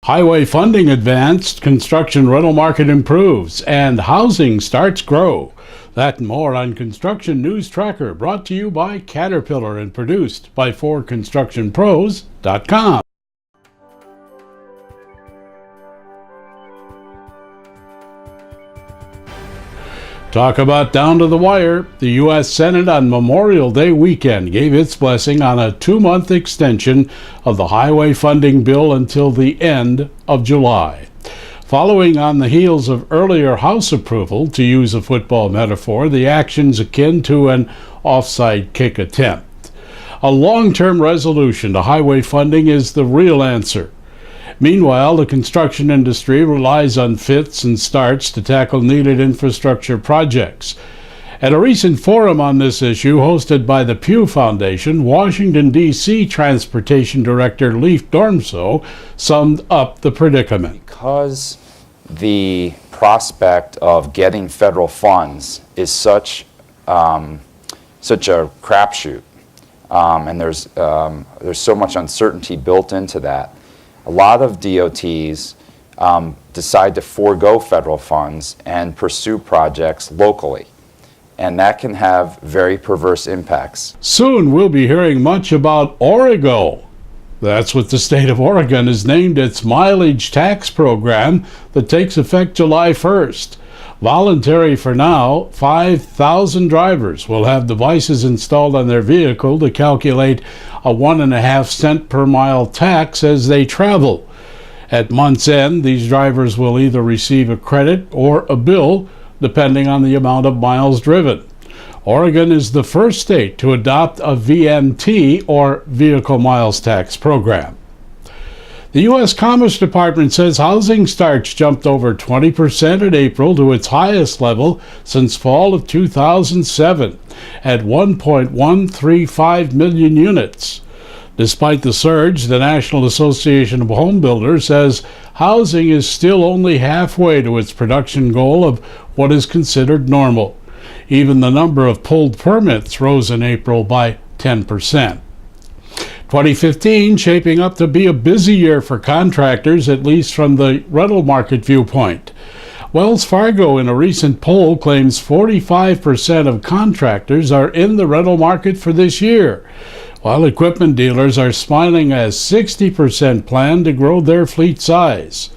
Highway funding advanced, construction rental market improves, and housing starts grow. That and more on Construction News Tracker, brought to you by Caterpillar and produced by 4constructionpros.com. Talk about down to the wire. The U.S. Senate on Memorial Day weekend gave its blessing on a 2-month extension of the highway funding bill until the end of July. Following on the heels of earlier House approval, to use a football metaphor, the action's akin to an offside kick attempt. A long-term resolution to highway funding is the real answer. Meanwhile, the construction industry relies on fits and starts to tackle needed infrastructure projects. At a recent forum on this issue hosted by the Pew Foundation, Washington, D.C. Transportation Director Leif Dormso summed up the predicament. Because the prospect of getting federal funds is such a crapshoot, and there's so much uncertainty built into that, a lot of DOTs decide to forego federal funds and pursue projects locally. And that can have very perverse impacts. Soon we'll be hearing much about Origo. That's what the state of Oregon has named its mileage tax program that takes effect July 1st. Voluntary for now, 5,000 drivers will have devices installed on their vehicle to calculate a 1.5 cent per mile tax as they travel. At month's end, these drivers will either receive a credit or a bill, depending on the amount of miles driven. Oregon is the first state to adopt a VMT, or Vehicle Miles Tax program. The U.S. Commerce Department says housing starts jumped over 20% in April to its highest level since fall of 2007 at 1.135 million units. Despite the surge, the National Association of Home Builders says housing is still only halfway to its production goal of what is considered normal. Even the number of pulled permits rose in April by 10%. 2015 shaping up to be a busy year for contractors, at least from the rental market viewpoint. Wells Fargo, in a recent poll, claims 45% of contractors are in the rental market for this year, while equipment dealers are smiling as 60% plan to grow their fleet size.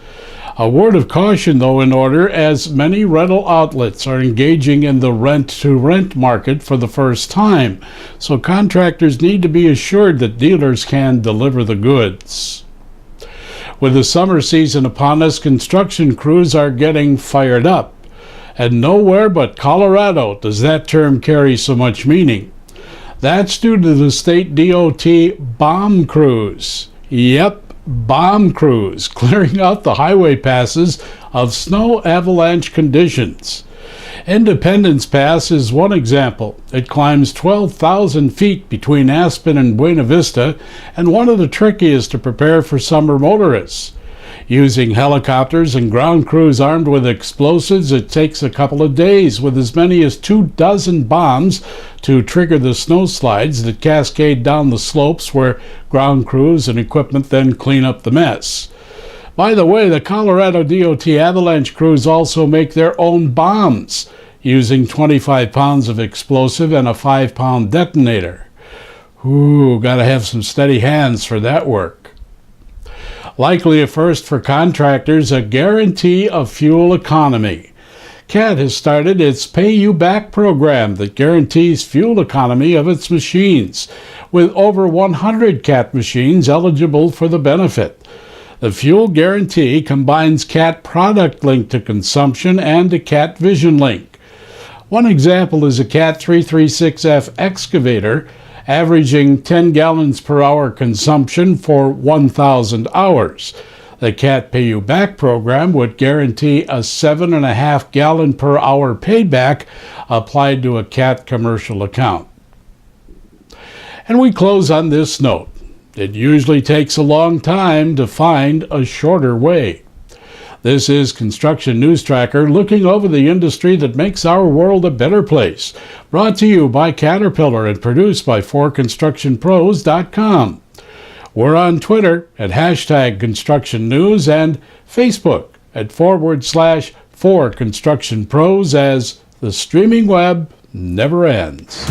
A word of caution, though, in order, as many rental outlets are engaging in the rent-to-rent market for the first time, so contractors need to be assured that dealers can deliver the goods. With the summer season upon us, construction crews are getting fired up, and nowhere but Colorado does that term carry so much meaning. That's due to the state DOT bomb crews. Yep, bomb crews clearing out the highway passes of snow avalanche conditions. Independence Pass is one example. It climbs 12,000 feet between Aspen and Buena Vista, and one of the trickiest to prepare for summer motorists. Using helicopters and ground crews armed with explosives, it takes a couple of days with as many as 24 bombs to trigger the snow slides that cascade down the slopes, where ground crews and equipment then clean up the mess. By the way, the Colorado DOT avalanche crews also make their own bombs, using 25 pounds of explosive and a 5-pound detonator. Ooh, gotta have some steady hands for that work. Likely a first for contractors, a guarantee of fuel economy. CAT has started its Pay You Back program that guarantees fuel economy of its machines, with over 100 CAT machines eligible for the benefit. The fuel guarantee combines CAT product link to consumption and a CAT Vision link. One example is a CAT 336F excavator, averaging 10 gallons per hour consumption for 1,000 hours. The CAT Pay You Back program would guarantee a 7.5 gallon per hour payback applied to a CAT commercial account. And we close on this note. It usually takes a long time to find a shorter way. This is Construction News Tracker, looking over the industry that makes our world a better place. Brought to you by Caterpillar and produced by 4constructionpros.com. We're on Twitter at #ConstructionNews and Facebook at /4constructionpros as the streaming web never ends.